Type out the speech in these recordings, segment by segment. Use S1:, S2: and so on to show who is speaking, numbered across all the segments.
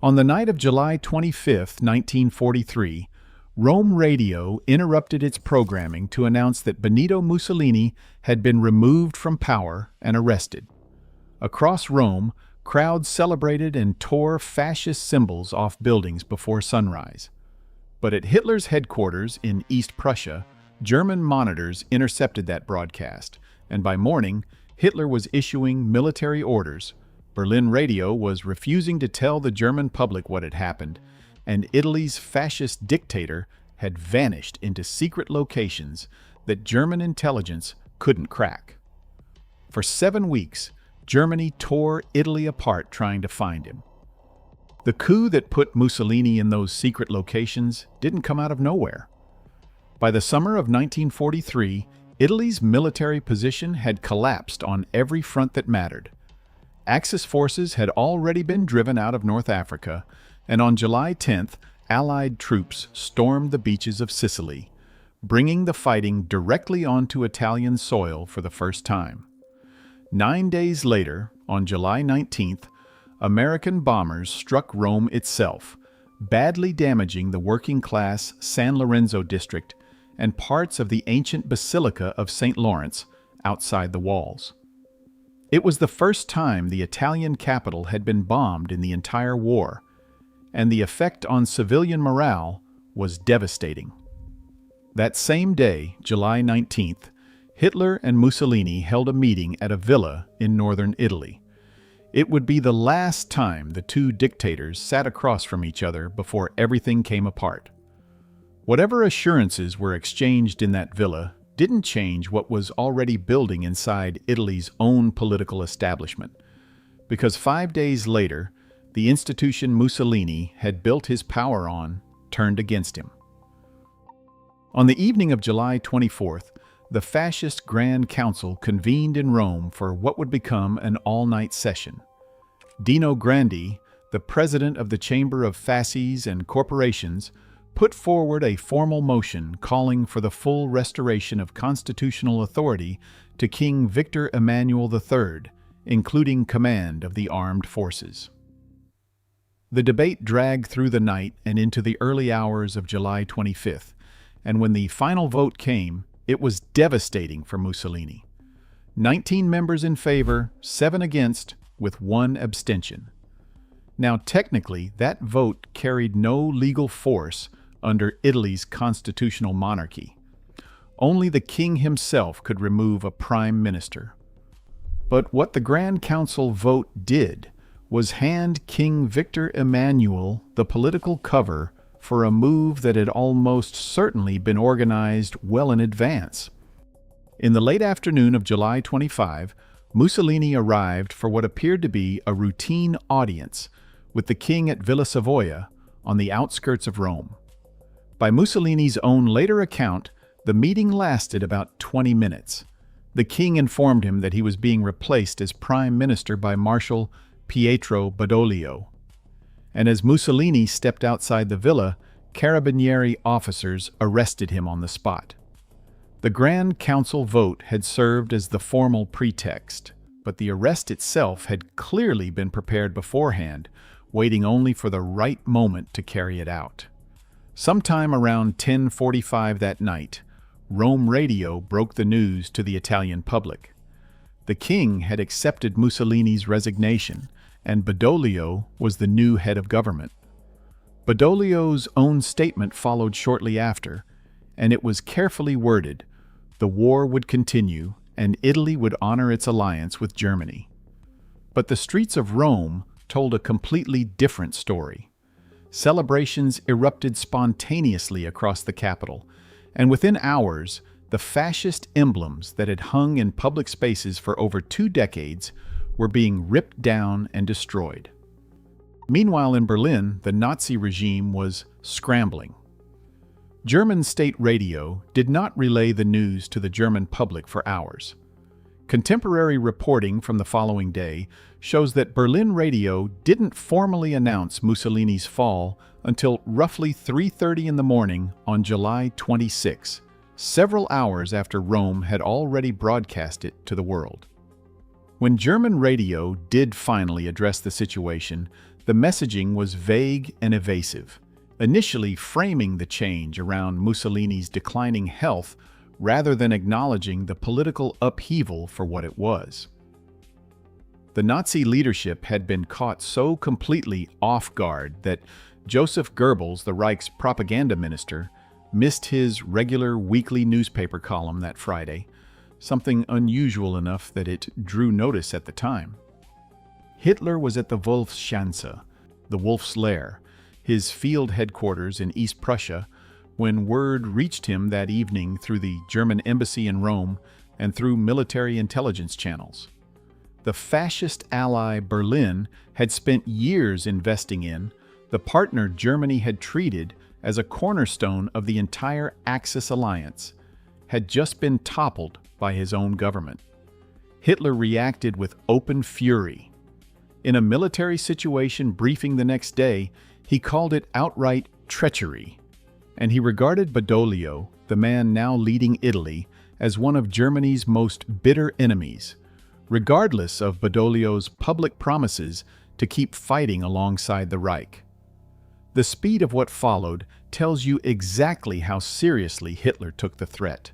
S1: On the night of July 25, 1943, Rome Radio interrupted its programming to announce that Benito Mussolini had been removed from power and arrested. Across Rome, crowds celebrated and tore fascist symbols off buildings before sunrise. But at Hitler's headquarters in East Prussia, German monitors intercepted that broadcast, and by morning, Hitler was issuing military orders. Berlin Radio was refusing to tell the German public what had happened, and Italy's fascist dictator had vanished into secret locations that German intelligence couldn't crack. For 7 weeks, Germany tore Italy apart trying to find him. The coup that put Mussolini in those secret locations didn't come out of nowhere. By the summer of 1943, Italy's military position had collapsed on every front that mattered. Axis forces had already been driven out of North Africa, and on July 10th, Allied troops stormed the beaches of Sicily, bringing the fighting directly onto Italian soil for the first time. 9 days later, on July 19th, American bombers struck Rome itself, badly damaging the working-class San Lorenzo district and parts of the ancient Basilica of St. Lawrence outside the walls. It was the first time the Italian capital had been bombed in the entire war, and the effect on civilian morale was devastating. That same day, July 19th, Hitler and Mussolini held a meeting at a villa in northern Italy. It would be the last time the two dictators sat across from each other before everything came apart. Whatever assurances were exchanged in that villa didn't change what was already building inside Italy's own political establishment, because 5 days later, the institution Mussolini had built his power on turned against him. On the evening of July 24th, the fascist Grand Council convened in Rome for what would become an all-night session. Dino Grandi, the president of the Chamber of Fasces and Corporations, put forward a formal motion calling for the full restoration of constitutional authority to King Victor Emmanuel III, including command of the armed forces. The debate dragged through the night and into the early hours of July 25th, and when the final vote came, it was devastating for Mussolini. 19 members in favor, 7 against, with 1 abstention. Now, technically, that vote carried no legal force under Italy's constitutional monarchy. Only the king himself could remove a prime minister. But what the Grand Council vote did was hand King Victor Emmanuel the political cover for a move that had almost certainly been organized well in advance. In the late afternoon of July 25, Mussolini arrived for what appeared to be a routine audience with the king at Villa Savoia on the outskirts of Rome. By Mussolini's own later account, the meeting lasted about 20 minutes. The king informed him that he was being replaced as prime minister by Marshal Pietro Badoglio. And as Mussolini stepped outside the villa, Carabinieri officers arrested him on the spot. The Grand Council vote had served as the formal pretext, but the arrest itself had clearly been prepared beforehand, waiting only for the right moment to carry it out. Sometime around 10:45 that night, Rome Radio broke the news to the Italian public. The king had accepted Mussolini's resignation, and Badoglio was the new head of government. Badoglio's own statement followed shortly after, and it was carefully worded. The war would continue, and Italy would honor its alliance with Germany. But the streets of Rome told a completely different story. Celebrations erupted spontaneously across the capital, and within hours, the fascist emblems that had hung in public spaces for over 2 decades were being ripped down and destroyed. Meanwhile, in Berlin, the Nazi regime was scrambling. German state radio did not relay the news to the German public for hours. Contemporary reporting from the following day shows that Berlin radio didn't formally announce Mussolini's fall until roughly 3:30 in the morning on July 26, several hours after Rome had already broadcast it to the world. When German radio did finally address the situation, The messaging was vague and evasive, initially framing the change around Mussolini's declining health rather than acknowledging the political upheaval for what it was. The Nazi leadership had been caught so completely off guard that Joseph Goebbels, the Reich's propaganda minister, missed his regular weekly newspaper column that Friday, something unusual enough that it drew notice at the time. Hitler was at the Wolfschanze, the Wolf's Lair, his field headquarters in East Prussia, when word reached him that evening through the German embassy in Rome and through military intelligence channels. The fascist ally Berlin had spent years investing in, the partner Germany had treated as a cornerstone of the entire Axis alliance, had just been toppled by his own government. Hitler reacted with open fury. In a military situation briefing the next day, he called it outright treachery, and he regarded Badoglio, the man now leading Italy, as one of Germany's most bitter enemies, regardless of Badoglio's public promises to keep fighting alongside the Reich. The speed of what followed tells you exactly how seriously Hitler took the threat.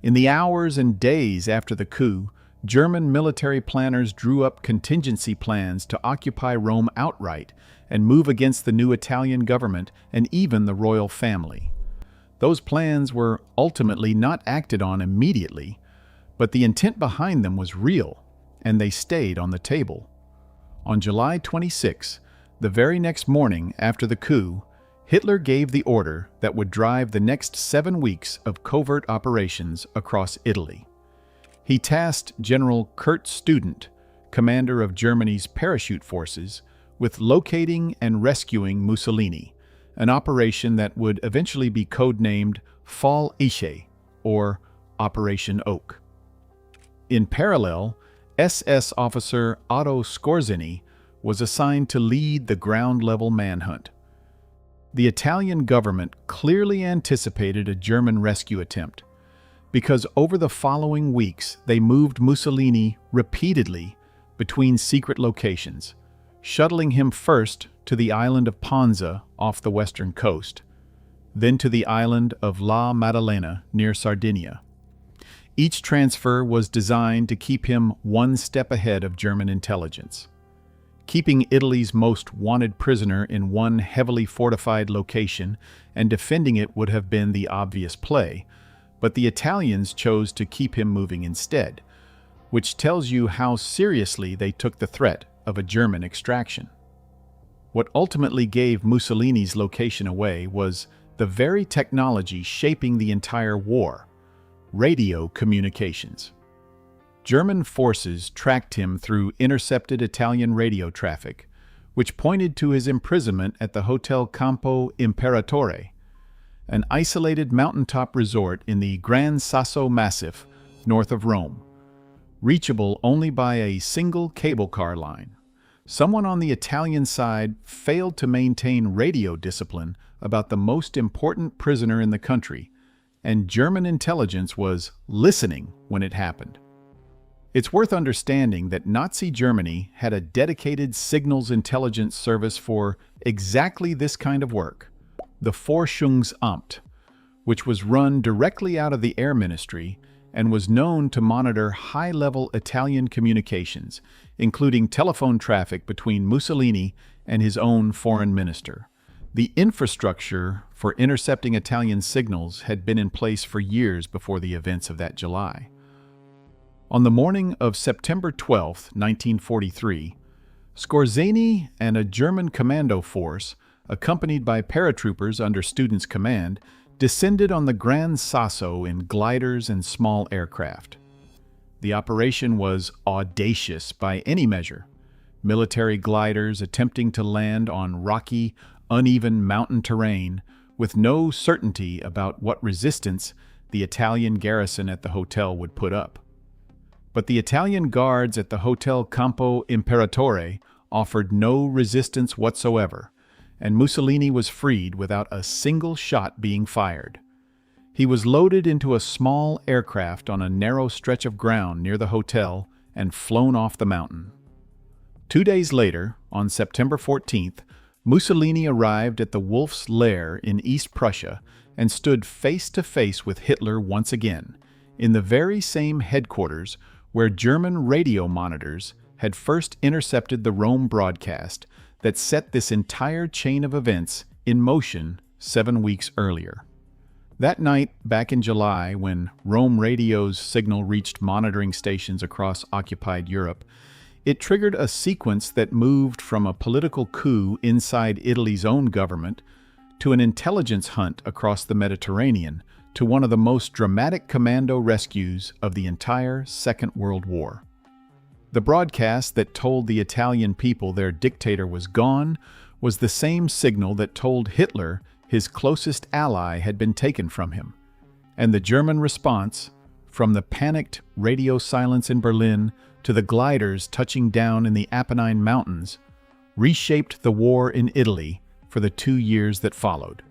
S1: In the hours and days after the coup, German military planners drew up contingency plans to occupy Rome outright and move against the new Italian government and even the royal family. Those plans were ultimately not acted on immediately, but the intent behind them was real, and they stayed on the table. On July 26, the very next morning after the coup, Hitler gave the order that would drive the next 7 weeks of covert operations across Italy. He tasked General Kurt Student, commander of Germany's parachute forces, with locating and rescuing Mussolini, an operation that would eventually be codenamed Fall Esche, or Operation Oak. In parallel, SS officer Otto Skorzeny was assigned to lead the ground-level manhunt. The Italian government clearly anticipated a German rescue attempt, because over the following weeks they moved Mussolini repeatedly between secret locations, shuttling him first to the island of Ponza off the western coast, then to the island of La Maddalena near Sardinia. Each transfer was designed to keep him one step ahead of German intelligence. Keeping Italy's most wanted prisoner in one heavily fortified location and defending it would have been the obvious play, but the Italians chose to keep him moving instead, which tells you how seriously they took the threat of a German extraction. What ultimately gave Mussolini's location away was the very technology shaping the entire war: radio communications. German forces tracked him through intercepted Italian radio traffic, which pointed to his imprisonment at the Hotel Campo Imperatore, an isolated mountaintop resort in the Gran Sasso Massif north of Rome, reachable only by a single cable car line. Someone on the Italian side failed to maintain radio discipline about the most important prisoner in the country, and German intelligence was listening when it happened. It's worth understanding that Nazi Germany had a dedicated signals intelligence service for exactly this kind of work, the Forschungsamt, which was run directly out of the Air Ministry and was known to monitor high-level Italian communications, including telephone traffic between Mussolini and his own foreign minister. The infrastructure for intercepting Italian signals had been in place for years before the events of that July. On the morning of September 12, 1943, Skorzeny and a German commando force, accompanied by paratroopers under Student's command, descended on the Gran Sasso in gliders and small aircraft. The operation was audacious by any measure. Military gliders attempting to land on rocky, uneven mountain terrain with no certainty about what resistance the Italian garrison at the hotel would put up. But the Italian guards at the Hotel Campo Imperatore offered no resistance whatsoever, and Mussolini was freed without a single shot being fired. He was loaded into a small aircraft on a narrow stretch of ground near the hotel and flown off the mountain. 2 days later, on September 14th, Mussolini arrived at the Wolf's Lair in East Prussia and stood face to face with Hitler once again, in the very same headquarters where German radio monitors had first intercepted the Rome broadcast that set this entire chain of events in motion 7 weeks earlier. That night, back in July, when Rome radio's signal reached monitoring stations across occupied Europe, it triggered a sequence that moved from a political coup inside Italy's own government to an intelligence hunt across the Mediterranean to one of the most dramatic commando rescues of the entire Second World War. The broadcast that told the Italian people their dictator was gone was the same signal that told Hitler his closest ally had been taken from him. And the German response, from the panicked radio silence in Berlin to the gliders touching down in the Apennine Mountains, reshaped the war in Italy for the 2 years that followed.